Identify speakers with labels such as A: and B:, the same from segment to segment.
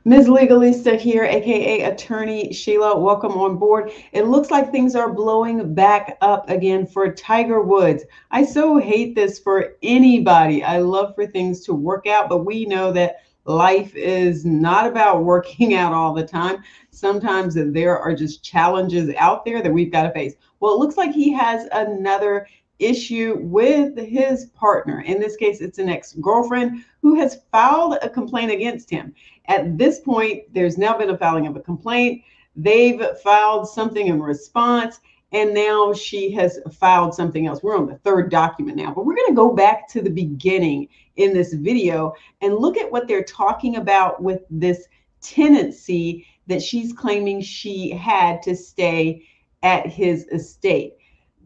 A: Ms. Legalista here, aka Attorney Sheila. Welcome on board. It looks like things are blowing back up again for Tiger Woods. I so hate this for anybody. I love for things to work out, but we know that life is not about working out all the time. Sometimes there are just challenges out there that we've got to face. Well, it looks like he has another issue with his partner. In this case, it's an ex-girlfriend who has filed a complaint against him. At this point, there's now been a filing of a complaint. They've filed something in response, and now she has filed something else. We're on the third document now, but we're going to go back to the beginning in this video and look at what they're talking about with this tenancy that she's claiming she had to stay at his estate.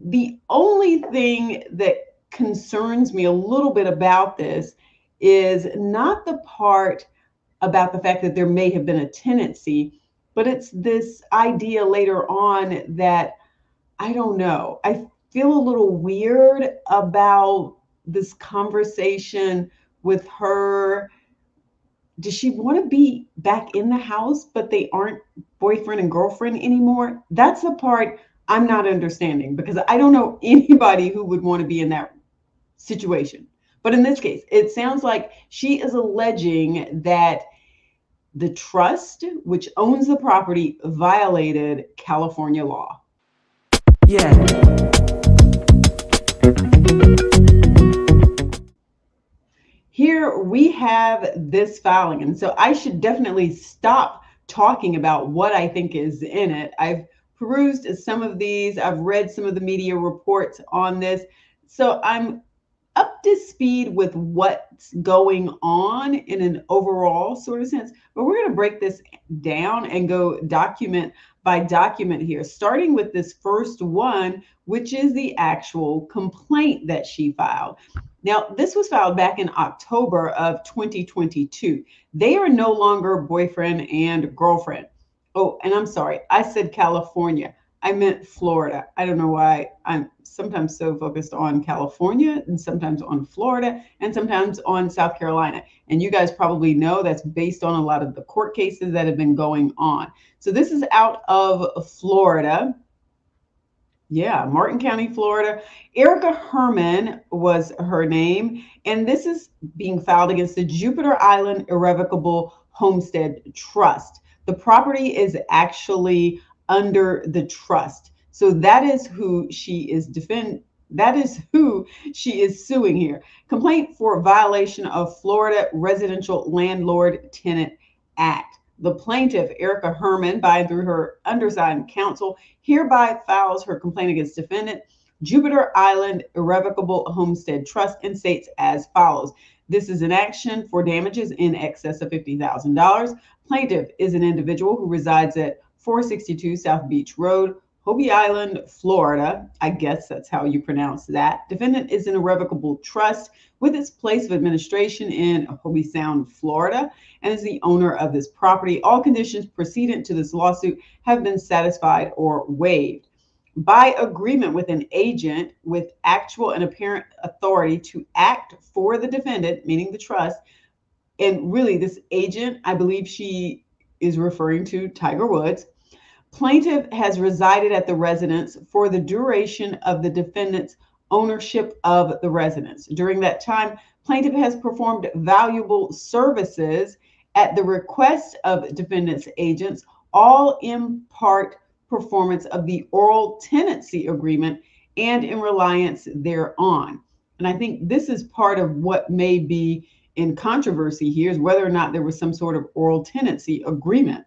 A: The only thing that concerns me a little bit about this is not the part about the fact that there may have been a tenancy, but it's this idea later on that I don't know. I feel a little weird about this conversation with her. Does she want to be back in the house, but they aren't boyfriend and girlfriend anymore? That's the part I'm not understanding, because I don't know anybody who would want to be in that situation. But in this case, it sounds like she is alleging that the trust, which owns the property, violated California law.
B: Yeah.
A: Here we have this filing. And so I should definitely stop talking about what I think is in it. I've perused some of these. I've read some of the media reports on this. So I'm up to speed with what's going on in an overall sort of sense. But we're going to break this down and go document by document here, starting with this first one, which is the actual complaint that she filed. Now, this was filed back in October of 2022. They are no longer boyfriend and girlfriend. Oh, and I'm sorry, I said California. I meant Florida. I don't know why I'm sometimes so focused on California and sometimes on Florida and sometimes on South Carolina. And you guys probably know that's based on a lot of the court cases that have been going on. So this is out of Florida. Yeah, Martin County, Florida. Erica Herman was her name. And this is being filed against the Jupiter Island Irrevocable Homestead Trust. The property is actually under the trust. So that is who she is suing here. Complaint for violation of Florida Residential Landlord Tenant Act. The plaintiff, Erica Herman, by and through her undersigned counsel, hereby files her complaint against defendant Jupiter Island Irrevocable Homestead Trust and states as follows. This is an action for damages in excess of $50,000. Plaintiff is an individual who resides at 462 South Beach Road, Hobie Island, Florida. I guess that's how you pronounce that. Defendant is an irrevocable trust with its place of administration in Hobie Sound, Florida, and is the owner of this property. All conditions precedent to this lawsuit have been satisfied or waived. By agreement with an agent with actual and apparent authority to act for the defendant, meaning the trust, and really this agent, I believe she is referring to Tiger Woods. Plaintiff has resided at the residence for the duration of the defendant's ownership of the residence. During that time, plaintiff has performed valuable services at the request of defendant's agents, all in part performance of the oral tenancy agreement and in reliance thereon. And I think this is part of what may be in controversy here, is whether or not there was some sort of oral tenancy agreement.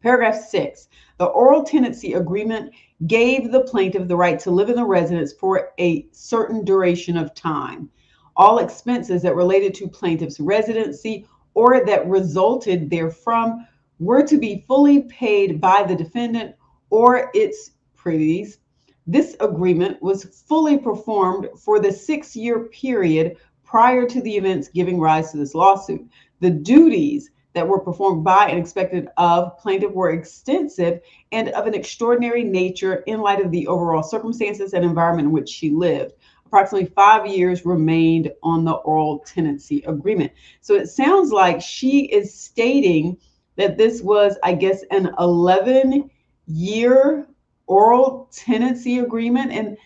A: Paragraph 6, the oral tenancy agreement gave the plaintiff the right to live in the residence for a certain duration of time. All expenses that related to plaintiff's residency or that resulted therefrom were to be fully paid by the defendant or its privies. This agreement was fully performed for the 6-year period prior to the events giving rise to this lawsuit. The duties that were performed by and expected of plaintiff were extensive and of an extraordinary nature in light of the overall circumstances and environment in which she lived. Approximately 5 years remained on the oral tenancy agreement. So it sounds like she is stating that this was, I guess, an 11-year oral tenancy agreement. And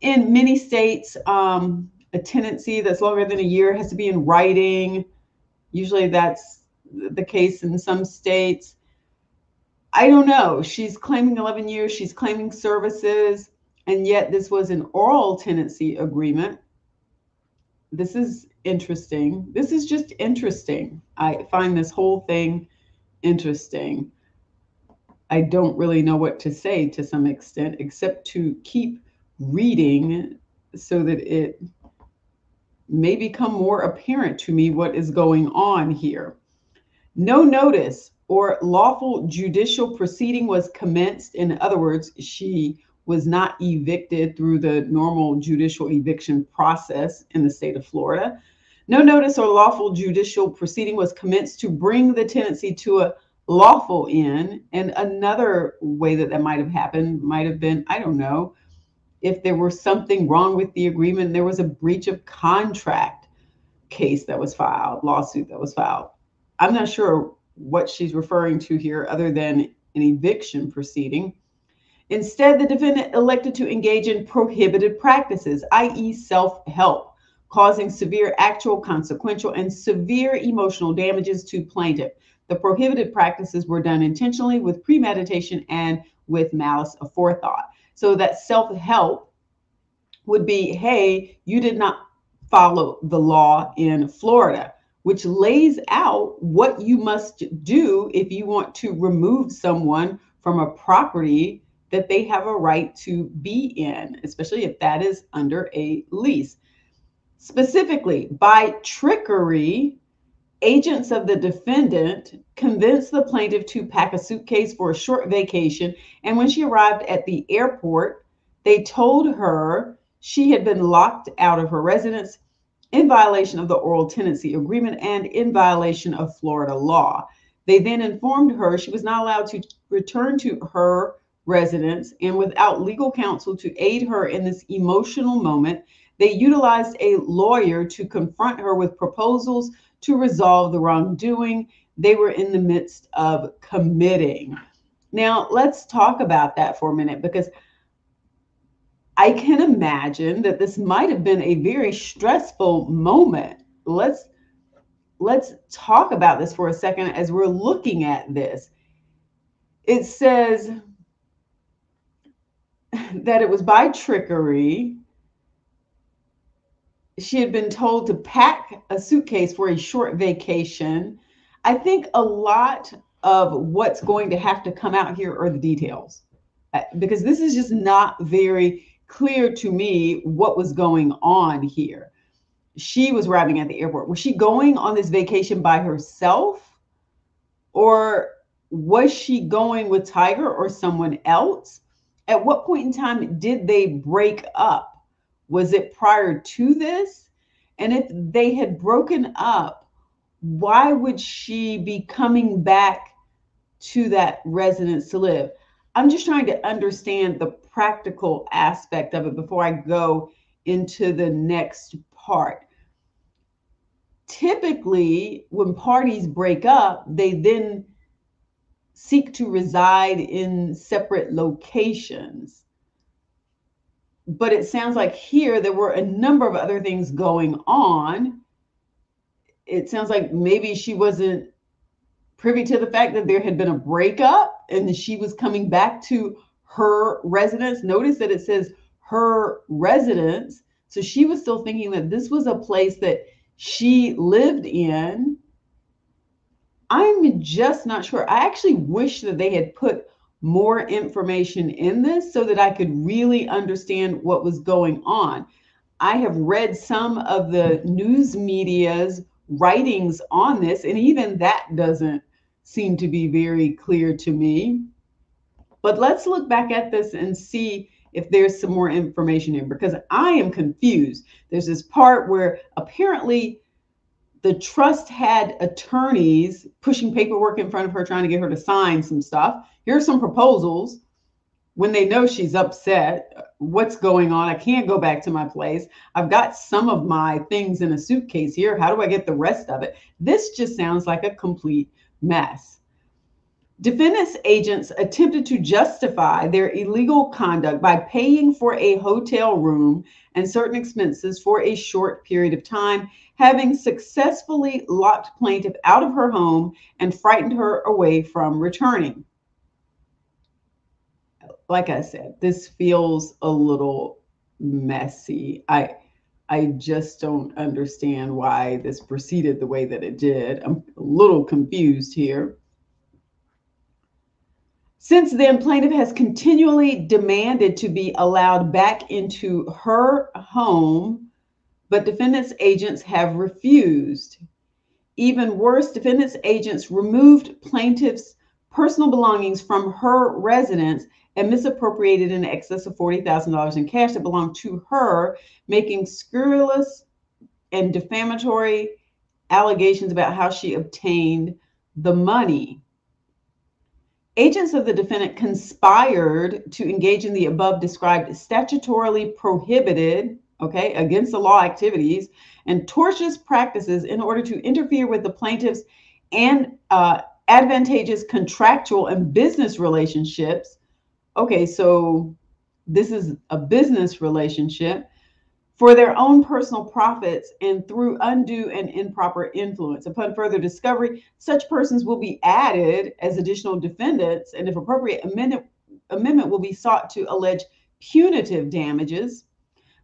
A: in many states, a tenancy that's longer than a year has to be in writing. Usually that's the case in some states. I don't know. She's claiming 11 years, she's claiming services, and yet this was an oral tenancy agreement. This is interesting. This is just interesting. I find this whole thing interesting. I don't really know what to say to some extent, except to keep reading so that it may become more apparent to me what is going on here. No notice or lawful judicial proceeding was commenced. In other words, she was not evicted through the normal judicial eviction process in the state of Florida. No notice or lawful judicial proceeding was commenced to bring the tenancy to a lawful end. And another way that that might have happened might have been, I don't know, if there were something wrong with the agreement, there was a breach of contract case that was filed, lawsuit that was filed. I'm not sure what she's referring to here other than an eviction proceeding. Instead, the defendant elected to engage in prohibited practices, i.e. self-help, causing severe actual, consequential, and severe emotional damages to plaintiff. The prohibited practices were done intentionally with premeditation and with malice aforethought. So that self-help would be, hey, you did not follow the law in Florida, which lays out what you must do if you want to remove someone from a property that they have a right to be in, especially if that is under a lease. Specifically, by trickery, agents of the defendant convinced the plaintiff to pack a suitcase for a short vacation. And when she arrived at the airport, they told her she had been locked out of her residence in violation of the oral tenancy agreement and in violation of Florida law. They then informed her she was not allowed to return to her residence, and without legal counsel to aid her in this emotional moment, they utilized a lawyer to confront her with proposals to resolve the wrongdoing they were in the midst of committing. Now, let's talk about that for a minute, because I can imagine that this might have been a very stressful moment. Let's talk about this for a second as we're looking at this. It says that it was by trickery. She had been told to pack a suitcase for a short vacation. I think a lot of what's going to have to come out here are the details, because this is just not very clear to me what was going on here. She was arriving at the airport. Was she going on this vacation by herself? Or was she going with Tiger or someone else? At what point in time did they break up? Was it prior to this? And if they had broken up, why would she be coming back to that residence to live? I'm just trying to understand the practical aspect of it before I go into the next part. Typically, when parties break up, they then seek to reside in separate locations. But it sounds like here there were a number of other things going on. It sounds like maybe she wasn't privy to the fact that there had been a breakup and she was coming back to her residence. Notice that it says her residence. So she was still thinking that this was a place that she lived in. I'm just not sure. I actually wish that they had put more information in this so that I could really understand what was going on. I have read some of the news media's writings on this, and even that doesn't seem to be very clear to me. But let's look back at this and see if there's some more information here, because I am confused. There's this part where apparently the trust had attorneys pushing paperwork in front of her, trying to get her to sign some stuff. Here's some proposals when they know she's upset. What's going on? I can't go back to my place. I've got some of my things in a suitcase here. How do I get the rest of it? This just sounds like a complete mess. Defendant's agents attempted to justify their illegal conduct by paying for a hotel room and certain expenses for a short period of time, having successfully locked plaintiff out of her home and frightened her away from returning. Like I said, this feels a little messy. I just don't understand why this proceeded the way that it did. I'm a little confused here. Since then, plaintiff has continually demanded to be allowed back into her home, but defendant's agents have refused. Even worse, defendant's agents removed plaintiff's personal belongings from her residence and misappropriated in excess of $40,000 in cash that belonged to her, making scurrilous and defamatory allegations about how she obtained the money. Agents of the defendant conspired to engage in the above described statutorily prohibited, against the law activities and tortious practices in order to interfere with the plaintiff's and advantageous contractual and business relationships. Okay, so this is a business relationship for their own personal profits and through undue and improper influence. Upon further discovery, such persons will be added as additional defendants, and if appropriate, amendment will be sought to allege punitive damages.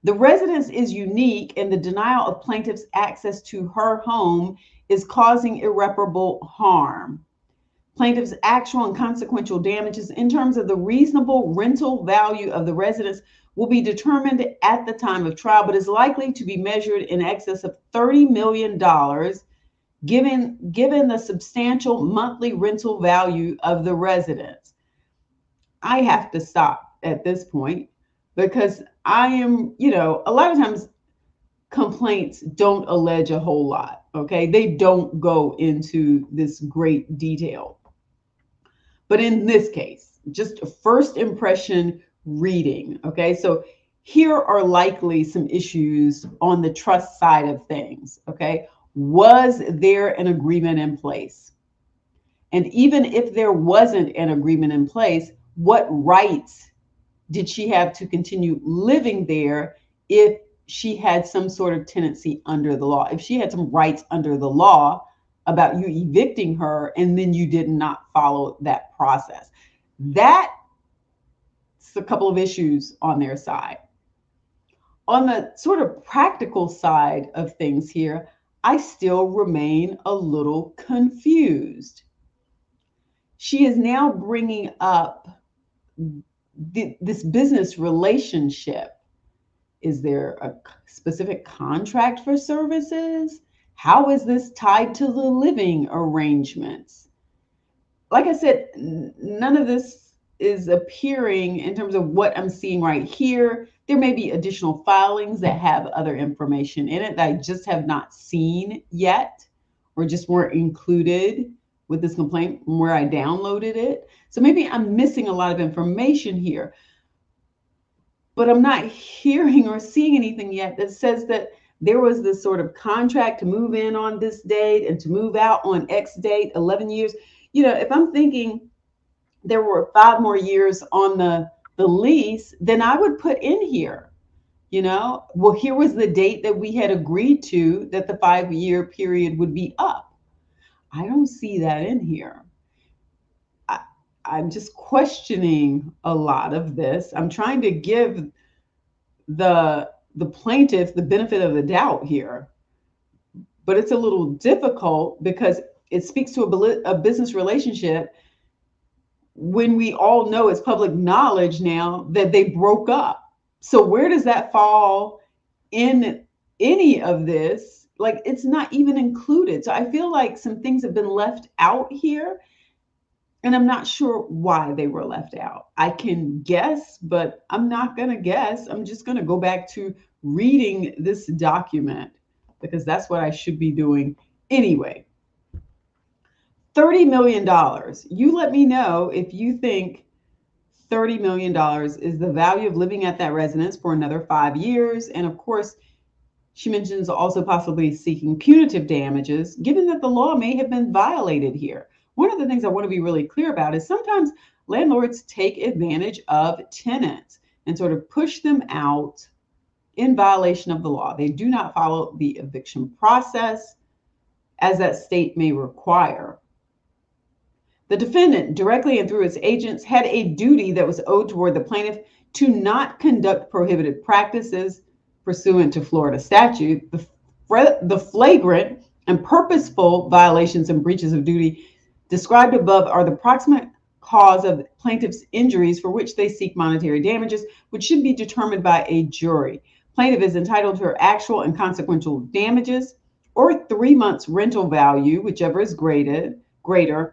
A: The residence is unique, and the denial of plaintiff's access to her home is causing irreparable harm. Plaintiff's actual and consequential damages in terms of the reasonable rental value of the residence will be determined at the time of trial, but is likely to be measured in excess of $30 million, given the substantial monthly rental value of the residence. I have to stop at this point because I am, a lot of times complaints don't allege a whole lot, okay? They don't go into this great detail. But in this case, just a first impression reading, okay? So here are likely some issues on the trust side of things, okay? Was there an agreement in place? And even if there wasn't an agreement in place, what rights did she have to continue living there if she had some sort of tenancy under the law? If she had some rights under the law about you evicting her and then you did not follow that process. That's a couple of issues on their side. On the sort of practical side of things here, I still remain a little confused. She is now bringing up this business relationship. Is there a specific contract for services? How is this tied to the living arrangements? Like I said, none of this is appearing in terms of what I'm seeing right here. There may be additional filings that have other information in it that I just have not seen yet or just weren't included with this complaint from where I downloaded it. So maybe I'm missing a lot of information here, but I'm not hearing or seeing anything yet that says that there was this sort of contract to move in on this date and to move out on X date, 11 years. If I'm thinking there were 5 more years on the lease, then I would put in here, well, here was the date that we had agreed to that the 5-year period would be up. I don't see that in here. I'm just questioning a lot of this. I'm trying to give the plaintiff the benefit of the doubt here, but it's a little difficult because it speaks to a business relationship when we all know it's public knowledge now that they broke up. So where does that fall in any of this? Like, it's not even included. So I feel like some things have been left out here, and I'm not sure why they were left out. I can guess, but I'm not going to guess. I'm just going to go back to reading this document because that's what I should be doing anyway. $30 million. You let me know if you think $30 million is the value of living at that residence for another 5 years. And of course, she mentions also possibly seeking punitive damages, given that the law may have been violated here. one of the things I want to be really clear about is sometimes landlords take advantage of tenants and sort of push them out in violation of the law. They do not follow the eviction process as that state may require. The defendant, directly and through its agents, had a duty that was owed toward the plaintiff to not conduct prohibited practices pursuant to Florida statute. The flagrant and purposeful violations and breaches of duty described above are the proximate cause of plaintiff's injuries for which they seek monetary damages, which should be determined by a jury. Plaintiff is entitled to her actual and consequential damages or 3 months rental value, whichever is greater,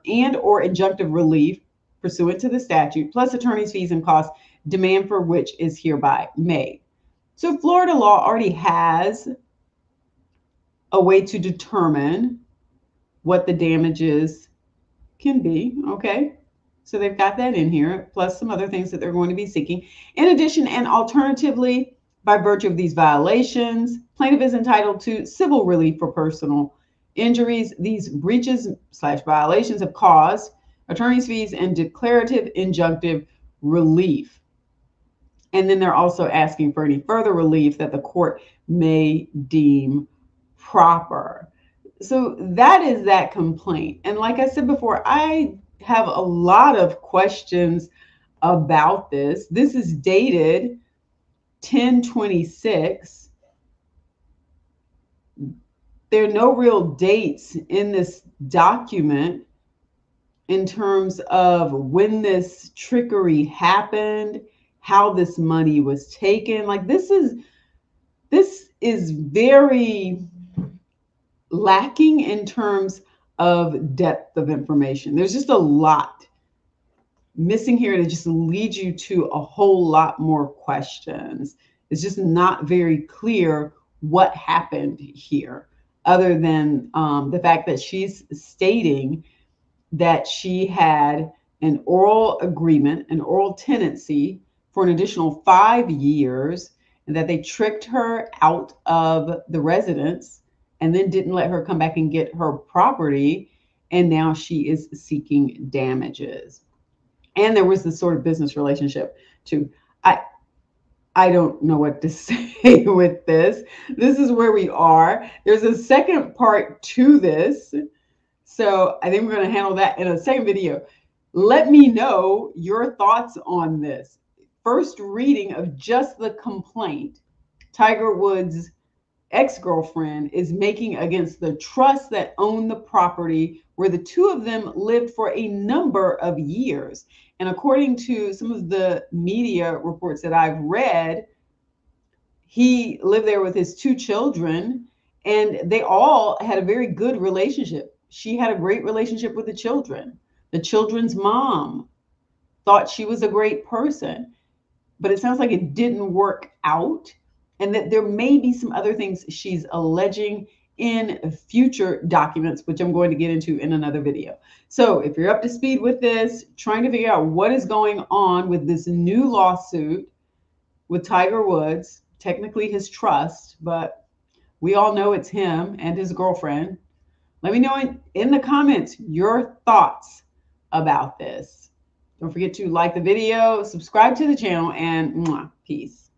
A: and or injunctive relief pursuant to the statute, plus attorney's fees and costs, demand for which is hereby made. So Florida law already has a way to determine what the damages can be, okay? So they've got that in here, plus some other things that they're going to be seeking. In addition, and alternatively, by virtue of these violations, plaintiff is entitled to civil relief for personal injuries. These breaches/violations have caused attorney's fees and declarative injunctive relief. And then they're also asking for any further relief that the court may deem proper. So that is that complaint. And like I said before, I have a lot of questions about this. This is dated 10/26. There are no real dates in this document in terms of when this trickery happened, how this money was taken. Like this is very lacking in terms of depth of information. There's just a lot missing here to just lead you to a whole lot more questions. It's just not very clear what happened here, other than the fact that she's stating that she had an oral agreement, an oral tenancy for an additional 5 years, and that they tricked her out of the residence and then didn't let her come back and get her property. And now she is seeking damages. And there was this sort of business relationship too. I don't know what to say with this. This is where we are. There's a second part to this. So I think we're going to handle that in a second video. Let me know your thoughts on this. First reading of just the complaint Tiger Woods' ex-girlfriend is making against the trust that owned the property where the two of them lived for a number of years. And according to some of the media reports that I've read, he lived there with his 2 children, and they all had a very good relationship. She had a great relationship with the children. The children's mom thought she was a great person, but it sounds like it didn't work out, and that there may be some other things she's alleging in future documents, which I'm going to get into in another video. So if you're up to speed with this, trying to figure out what is going on with this new lawsuit with Tiger Woods, technically his trust, but we all know it's him and his girlfriend. Let me know in the comments your thoughts about this. Don't forget to like the video, subscribe to the channel, and peace.